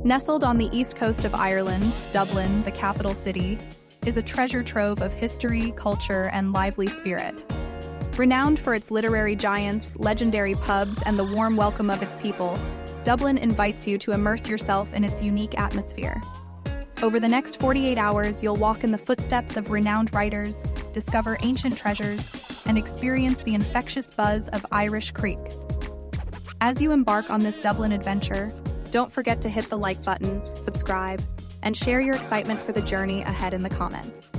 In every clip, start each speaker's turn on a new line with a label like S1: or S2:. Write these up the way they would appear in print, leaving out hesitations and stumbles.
S1: Nestled on the east coast of Ireland, Dublin, the capital city, is a treasure trove of history, culture, and lively spirit. Renowned for its literary giants, legendary pubs, and the warm welcome of its people, Dublin invites you to immerse yourself in its unique atmosphere. Over the next 48 hours, you'll walk in the footsteps of renowned writers, discover ancient treasures, and experience the infectious buzz of Irish craic. As you embark on this Dublin adventure, don't forget to hit the like button, subscribe, and share your excitement for the journey ahead in the comments.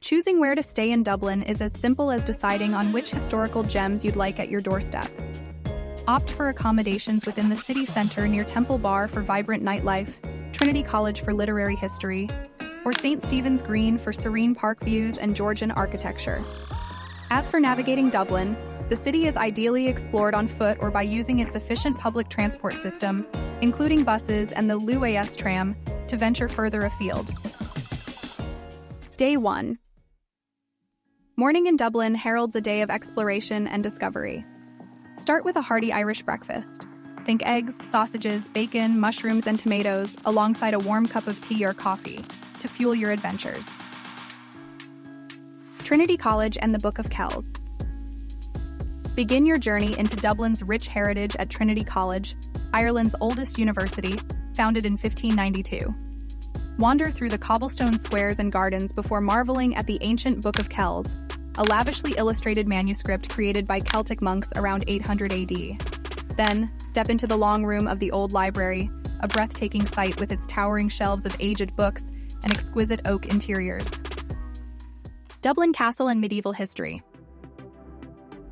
S1: Choosing where to stay in Dublin is as simple as deciding on which historical gems you'd like at your doorstep. Opt for accommodations within the city centre near Temple Bar for vibrant nightlife, Trinity College for literary history, or St. Stephen's Green for serene park views and Georgian architecture. As for navigating Dublin, the city is ideally explored on foot or by using its efficient public transport system, including buses and the Luas tram, to venture further afield. Day 1. Morning in Dublin heralds a day of exploration and discovery. Start with a hearty Irish breakfast. Think eggs, sausages, bacon, mushrooms, and tomatoes, alongside a warm cup of tea or coffee, to fuel your adventures. Trinity College and the Book of Kells. Begin your journey into Dublin's rich heritage at Trinity College, Ireland's oldest university, founded in 1592. Wander through the cobblestone squares and gardens before marveling at the ancient Book of Kells, a lavishly illustrated manuscript created by Celtic monks around 800 AD. Then, step into the long room of the old library, a breathtaking sight with its towering shelves of aged books and exquisite oak interiors. Dublin Castle and medieval history.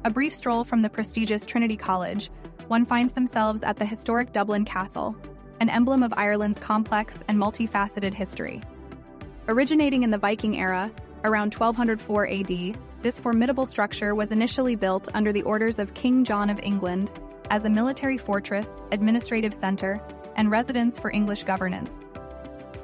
S1: A brief stroll from the prestigious Trinity College, one finds themselves at the historic Dublin Castle, an emblem of Ireland's complex and multifaceted history. Originating in the Viking era, around 1204 AD, this formidable structure was initially built under the orders of King John of England as a military fortress, administrative center, and residence for English governance.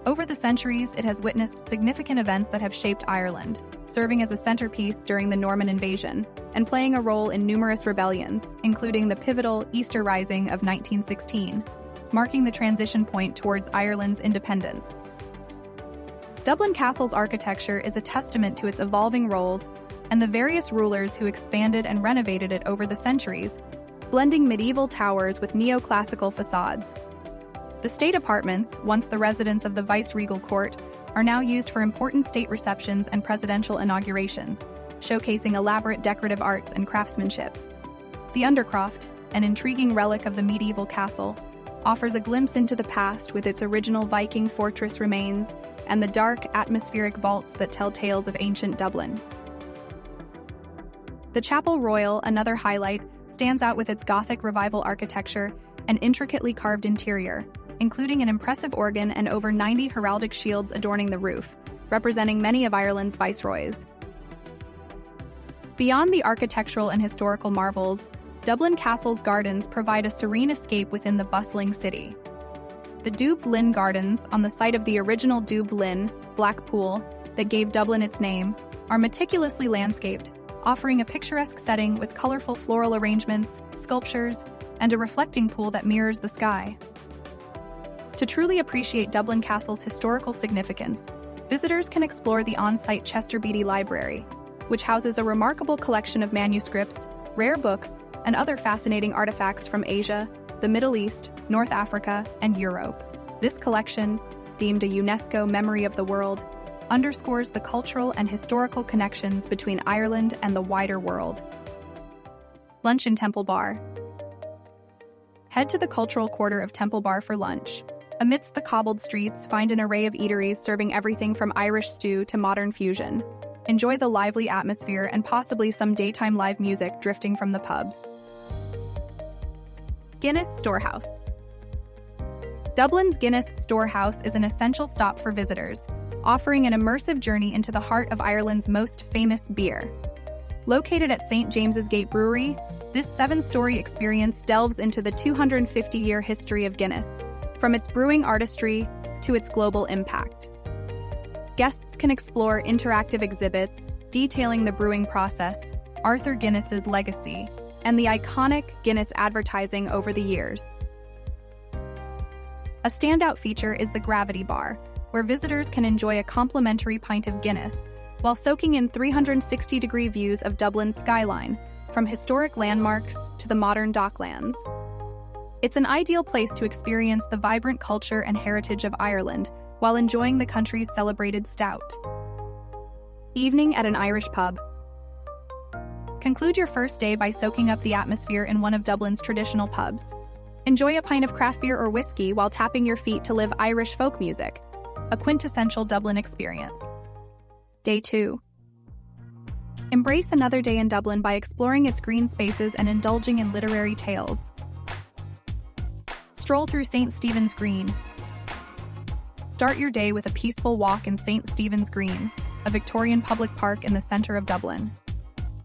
S1: Over the centuries, it has witnessed significant events that have shaped Ireland, serving as a centerpiece during the Norman invasion and playing a role in numerous rebellions, including the pivotal Easter Rising of 1916, marking the transition point towards Ireland's independence. Dublin Castle's architecture is a testament to its evolving roles and the various rulers who expanded and renovated it over the centuries, blending medieval towers with neoclassical facades. The state apartments, once the residence of the vice-regal court, are now used for important state receptions and presidential inaugurations, showcasing elaborate decorative arts and craftsmanship. The Undercroft, an intriguing relic of the medieval castle, offers a glimpse into the past with its original Viking fortress remains and the dark, atmospheric vaults that tell tales of ancient Dublin. The Chapel Royal, another highlight, stands out with its Gothic Revival architecture and intricately carved interior, including an impressive organ and over 90 heraldic shields adorning the roof, representing many of Ireland's viceroys. Beyond the architectural and historical marvels, Dublin Castle's gardens provide a serene escape within the bustling city. The Dubh Linn Gardens, on the site of the original Dubh Linn, Black Pool, that gave Dublin its name, are meticulously landscaped, offering a picturesque setting with colorful floral arrangements, sculptures, and a reflecting pool that mirrors the sky. To truly appreciate Dublin Castle's historical significance, visitors can explore the on-site Chester Beatty Library, which houses a remarkable collection of manuscripts, rare books, and other fascinating artifacts from Asia, the Middle East, North Africa, and Europe. This collection, deemed a UNESCO Memory of the World, underscores the cultural and historical connections between Ireland and the wider world. Lunch in Temple Bar. Head to the cultural quarter of Temple Bar for lunch. Amidst the cobbled streets, find an array of eateries serving everything from Irish stew to modern fusion. Enjoy the lively atmosphere and possibly some daytime live music drifting from the pubs. Guinness Storehouse. Dublin's Guinness Storehouse is an essential stop for visitors, offering an immersive journey into the heart of Ireland's most famous beer. Located at St. James's Gate Brewery, this 7-story experience delves into the 250-year history of Guinness, from its brewing artistry to its global impact. Guests can explore interactive exhibits detailing the brewing process, Arthur Guinness's legacy, and the iconic Guinness advertising over the years. A standout feature is the Gravity Bar, where visitors can enjoy a complimentary pint of Guinness while soaking in 360-degree views of Dublin's skyline, from historic landmarks to the modern docklands. It's an ideal place to experience the vibrant culture and heritage of Ireland while enjoying the country's celebrated stout. Evening at an Irish pub. Conclude your first day by soaking up the atmosphere in one of Dublin's traditional pubs. Enjoy a pint of craft beer or whiskey while tapping your feet to live Irish folk music, a quintessential Dublin experience. Day 2. Embrace another day in Dublin by exploring its green spaces and indulging in literary tales. Stroll through St. Stephen's Green. Start your day with a peaceful walk in St. Stephen's Green, a Victorian public park in the center of Dublin.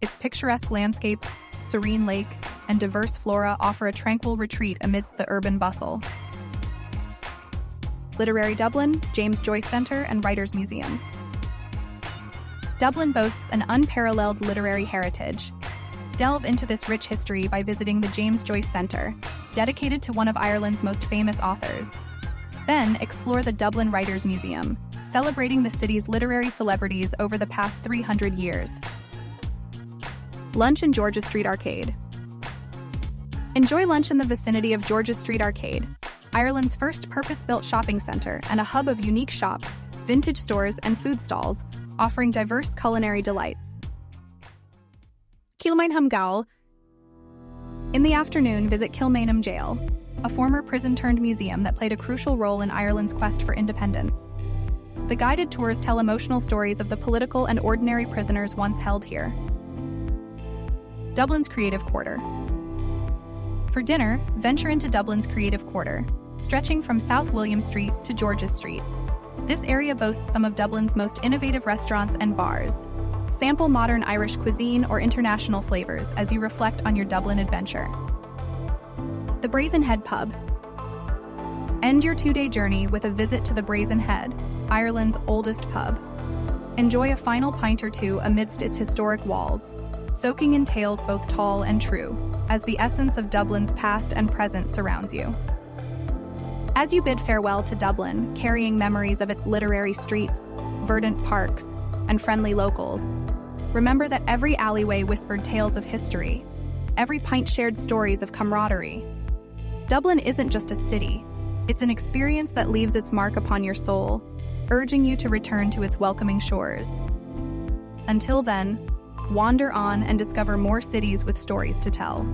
S1: Its picturesque landscapes, serene lake, and diverse flora offer a tranquil retreat amidst the urban bustle. Literary Dublin, James Joyce Centre and Writers' Museum. Dublin boasts an unparalleled literary heritage. Delve into this rich history by visiting the James Joyce Centre, dedicated to one of Ireland's most famous authors. Then explore the Dublin Writers' Museum, celebrating the city's literary celebrities over the past 300 years. Lunch in George's Street Arcade. Enjoy lunch in the vicinity of George's Street Arcade, Ireland's first purpose-built shopping centre and a hub of unique shops, vintage stores, and food stalls, offering diverse culinary delights. Kilmainham Gaol. In the afternoon, visit Kilmainham Gaol, a former prison-turned-museum that played a crucial role in Ireland's quest for independence. The guided tours tell emotional stories of the political and ordinary prisoners once held here. Dublin's Creative Quarter. For dinner, venture into Dublin's Creative Quarter, stretching from South William Street to George's Street. This area boasts some of Dublin's most innovative restaurants and bars. Sample modern Irish cuisine or international flavors as you reflect on your Dublin adventure. The Brazen Head Pub. End your 2-day journey with a visit to the Brazen Head, Ireland's oldest pub. Enjoy a final pint or two amidst its historic walls, soaking in tales both tall and true, as the essence of Dublin's past and present surrounds you. As you bid farewell to Dublin, carrying memories of its literary streets, verdant parks, and friendly locals, remember that every alleyway whispered tales of history, every pint shared stories of camaraderie. Dublin isn't just a city, it's an experience that leaves its mark upon your soul, urging you to return to its welcoming shores. Until then, wander on and discover more cities with stories to tell.